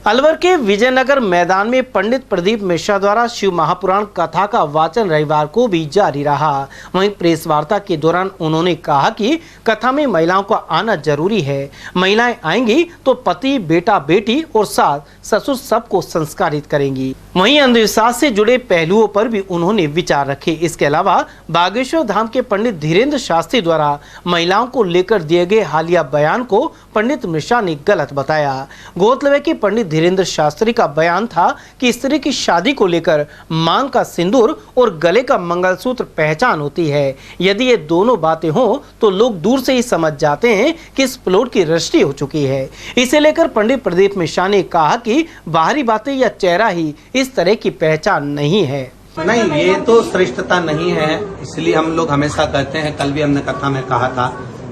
अलवर के विजयनगर मैदान में पंडित प्रदीप मिश्रा द्वारा शिव महापुराण कथा का वाचन रविवार को भी जारी रहा। वहीं प्रेस वार्ता के दौरान उन्होंने कहा कि कथा में महिलाओं का आना जरूरी है। महिलाएं आएंगी तो पति, बेटा, बेटी और सास, ससुर सबको संस्कारित करेंगी। वहीं अंधविश्वास से जुड़े पहलुओं पर भी उन्होंने विचार रखे। इसके अलावा बागेश्वर धाम के पंडित धीरेन्द्र शास्त्री द्वारा महिलाओं को लेकर दिए गए हालिया बयान को पंडित मिश्रा ने गलत बताया। गौरतलब है कि पंडित धीरेन्द्र शास्त्री का बयान था कि स्त्री की शादी को लेकर मांग का सिंदूर और गले का मंगलसूत्र पहचान होती है। यदि ये दोनों बातें हों तो लोग दूर से ही समझ जाते हैं कि इस प्लॉट की रजिस्ट्री हो चुकी है। इसे लेकर पंडित प्रदीप मिश्रा ने कहा कि बाहरी बातें या चेहरा ही इस तरह की पहचान नहीं है। नहीं, ये तो श्रेष्ठता नहीं है। इसलिए हम लोग हमेशा कहते हैं, कल भी हमने कथा में कहा था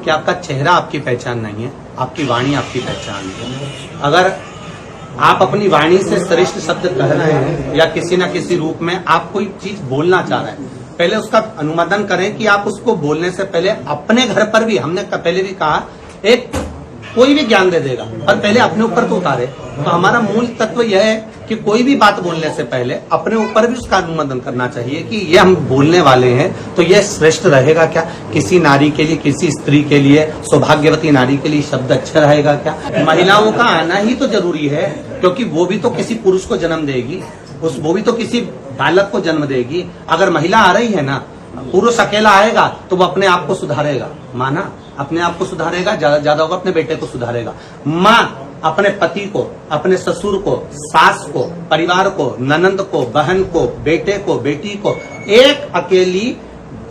कि आपका चेहरा आपकी पहचान नहीं है, आपकी वाणी आपकी पहचान है। अगर आप अपनी वाणी से श्रेष्ठ शब्द कह रहे हैं या किसी न किसी रूप में आप कोई चीज बोलना चाह रहे हैं, पहले उसका अनुमोदन करें कि आप उसको बोलने से पहले अपने घर पर भी, हमने पहले भी कहा, एक कोई भी ज्ञान दे देगा पर पहले अपने ऊपर तो उतारे। तो हमारा मूल तत्व यह है कि कोई भी बात बोलने से पहले अपने ऊपर भी उसका अनुमोदन करना चाहिए कि ये हम बोलने वाले हैं तो ये श्रेष्ठ रहेगा क्या, किसी नारी के लिए, किसी स्त्री के लिए, सौभाग्यवती नारी के लिए शब्द अच्छा रहेगा क्या। महिलाओं का आना ही तो जरूरी है, क्योंकि वो भी तो किसी पुरुष को जन्म देगी, वो भी तो किसी बालक को जन्म देगी। अगर महिला आ रही है ना, पुरुष अकेला आएगा तो वो अपने आप को सुधारेगा, माना अपने आप को सुधारेगा, ज्यादा होगा अपने बेटे को सुधारेगा। माँ अपने पति को, अपने ससुर को, सास को, परिवार को, ननंद को, बहन को, बेटे को, बेटी को, एक अकेली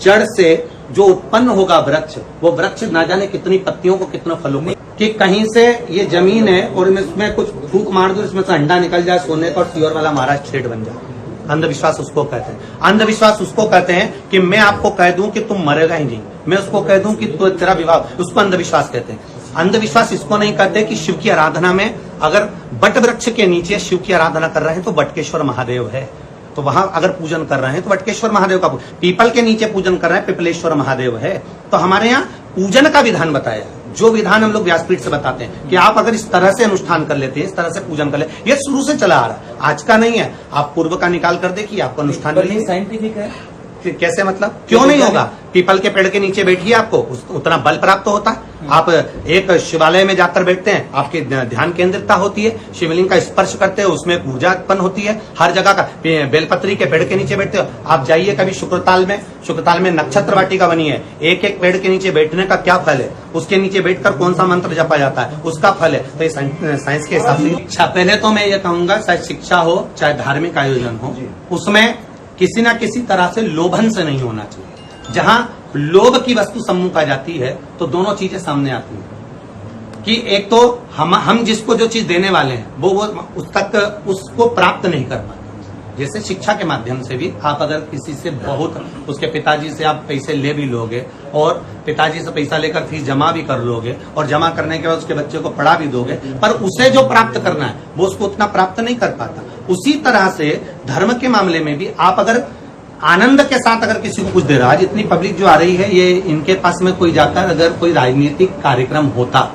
जड़ से जो उत्पन्न होगा वृक्ष, वो वृक्ष ना जाने कितनी पत्तियों को, कितने फलों को, कि कहीं से ये जमीन है और इसमें कुछ फूक मार दो, इसमें से अंडा निकल जाए सोने का और सियोर वाला महाराज छेड़ बन जाए। अंधविश्वास उसको कहते हैं। अंधविश्वास उसको कहते हैं कि मैं आपको कह दूं कि तुम मरेगा ही नहीं, मैं उसको कह दूं कि तेरा विवाह, उसको अंधविश्वास कहते हैं। अंधविश्वास इसको नहीं कहते कि शिव की आराधना में अगर बट वृक्ष के नीचे शिव की आराधना कर रहे हैं तो बटकेश्वर महादेव है, तो वहां अगर पूजन कर रहे हैं तो बटकेश्वर महादेव का, पीपल के नीचे पूजन कर रहे हैं पिपलेश्वर महादेव है। तो हमारे यहाँ पूजन का विधान बताया, जो विधान हम लोग व्यासपीठ से बताते हैं कि आप अगर इस तरह से अनुष्ठान कर लेते हैं, इस तरह से पूजन कर ले, ये शुरू से चला आ रहा है, आज का नहीं है। आप पूर्व का निकाल कर देखिए, आपको अनुष्ठान साइंटिफिक है। कैसे मतलब, क्यों नहीं होगा? पीपल के पेड़ के नीचे बैठिए, आपको उतना बल प्राप्त होता है। आप एक शिवालय में जाकर बैठते हैं, आपकी ध्यान केंद्रितता होती है, शिवलिंग का स्पर्श करते हैं, उसमें ऊर्जा उत्पन्न होती है। हर जगह का, बेलपत्री के पेड़ के नीचे बैठते हो आप, जाइए कभी शुक्रताल में नक्षत्र वाटिका बनी है, एक एक पेड़ के नीचे बैठने का क्या फल है, उसके नीचे बैठकर कौन सा मंत्र जपा जाता है, उसका फल है। तो ये साइंस के हिसाब से शिक्षा, पहले तो मैं ये कहूंगा, चाहे शिक्षा हो चाहे धार्मिक आयोजन हो, उसमें किसी न किसी तरह से लोभन से नहीं होना चाहिए। जहां लोभ की वस्तु सम्मुख आ जाती है तो दोनों चीजें सामने आती हैं कि एक तो हम जिसको जो चीज देने वाले हैं वो उस तक उसको प्राप्त नहीं कर पाते। जैसे शिक्षा के माध्यम से भी आप अगर किसी से बहुत, उसके पिताजी से आप पैसे ले भी लोगे और पिताजी से पैसा लेकर फीस जमा भी कर लोगे और जमा करने के बाद उसके बच्चे को पढ़ा भी दोगे, पर उसे जो प्राप्त करना है वो उसको उतना प्राप्त नहीं कर पाता। उसी तरह से धर्म के मामले में भी आप अगर आनंद के साथ अगर किसी को कुछ दे रहा है, जितनी पब्लिक जो आ रही है, ये इनके पास में कोई जाकर अगर कोई राजनीतिक कार्यक्रम होता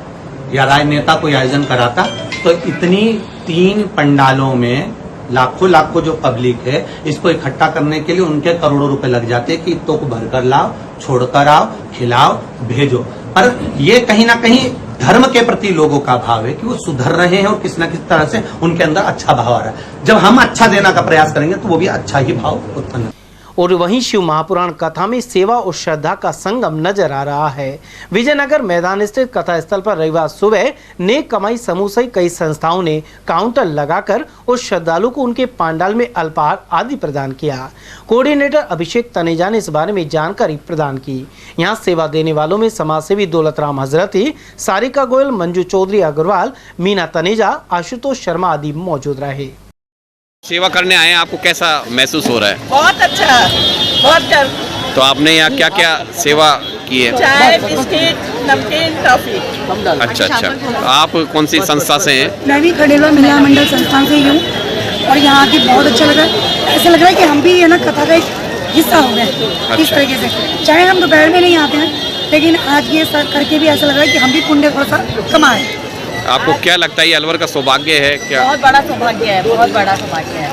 या राजनेता कोई आयोजन कराता तो इतनी 3 पंडालों में लाखों जो पब्लिक है, इसको इकट्ठा करने के लिए उनके करोड़ों रुपए लग जाते कि तो को भरकर लाओ, छोड़कर आओ, खिलाओ, भेजो। पर ये कहीं ना कहीं धर्म के प्रति लोगों का भाव है कि वो सुधर रहे हैं और किसी न किसी तरह से उनके अंदर अच्छा भाव आ रहा है। जब हम अच्छा देना का प्रयास करेंगे तो वो भी अच्छा ही भाव उत्पन्न। और वहीं शिव महापुराण कथा में सेवा और श्रद्धा का संगम नजर आ रहा है। विजयनगर मैदान स्थित कथा स्थल पर रविवार सुबह नेक कमाई समूह सहित कई संस्थाओं ने काउंटर लगाकर उस श्रद्धालु को उनके पांडाल में अल्पाहार आदि प्रदान किया। कोऑर्डिनेटर अभिषेक तनेजा ने इस बारे में जानकारी प्रदान की। यहाँ सेवा देने वालों में समाजसेवी दौलतराम हजरती, सारिका गोयल, मंजू चौधरी अग्रवाल, मीना तनेजा, आशुतोष शर्मा आदि मौजूद रहे। सेवा करने आए हैं, आपको कैसा महसूस हो रहा है? बहुत अच्छा, बहुत डर। तो आपने यहाँ क्या क्या सेवा की है? चाय, बिस्किट, नमकीन, टॉफी। अच्छा। आप कौन सी संस्था से हैं? मैं भी खड़ेलवा महिला मंडल संस्थान से ही हूँ और यहाँ आके बहुत अच्छा लगा। ऐसा लग रहा है कि हम भी है ना कथा का एक हिस्सा हो गए। इस तरीके से, चाहे हम दोपहर में नहीं आते हैं, लेकिन आज ये करके भी ऐसा लग रहा है कि हम भी पुण्य थोड़ा सा कमाए। आपको क्या लगता है ये अलवर का सौभाग्य है क्या? बहुत बड़ा सौभाग्य है, बहुत बड़ा सौभाग्य है।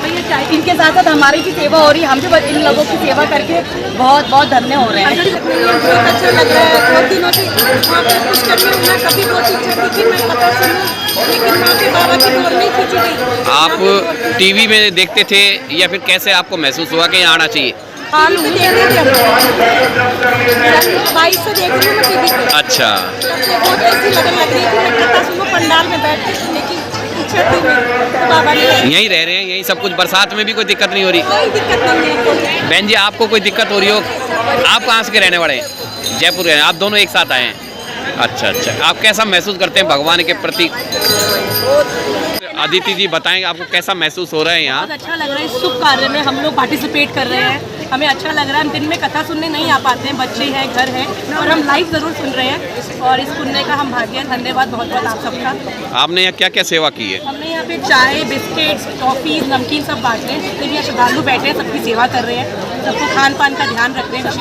इनके साथ साथ हमारी भी सेवा हो रही है, हम भी इन लोगों की सेवा करके बहुत बहुत धन्य हो रहे हैं। बहुत अच्छा लग रहा है। बहुत दिनों से वहाँ पे कुछ करने होना कभी बहुत इच्छा थी कि मैं कथा सुनूं, लेकिन वहाँ पे बाबा की डोर नहीं खींची गई। आप टीवी में देखते थे या फिर कैसे आपको महसूस हुआ कि यहाँ आना चाहिए? हाँ, देख रहे थे हम 22 से देख रही हूँ मैं टीवी पे। अच्छा, बहुत ऐसी लगन लग रही है कि मैं कथा सुनूं पंडाल में बैठ के सुनने की इच्छा थी मेरी, तो बाबा ने यहीं रह रहे हैं, यहीं सब कुछ, बरसात में भी कोई दिक्कत नहीं हो रही? कोई दिक्कत नहीं है। बहन जी आपको कोई दिक्कत हो रही हो? आप कहाँ से के रहने वाले हैं? जयपुर के, आप दोनों एक साथ आए हैं? अच्छा अच्छा, आप कैसा महसूस करते हैं भगवान के प्रति? अदिति जी बताएंगे आपको कैसा महसूस हो रहा है यहाँ? बहुत अच्छा लग रहा है, इस शुभ कार्य में हम लोग पार्टिसिपेट कर रहे हैं, हमें अच्छा लग रहा है। हम दिन में कथा सुनने नहीं आ पाते हैं, बच्चे हैं, घर है, और हम लाइव जरूर सुन रहे हैं और इस सुनने का हम भाग्य हैं। धन्यवाद बहुत बहुत आप सबका। आपने यहाँ क्या क्या सेवा की है? हमने यहाँ पे चाय, बिस्किट, टॉफीज, नमकीन सब बांट रहे हैं। जितने भी यहाँ श्रद्धालु बैठे हैं सबकी सेवा कर रहे हैं, सबको खान पान का ध्यान रख रहे हैं।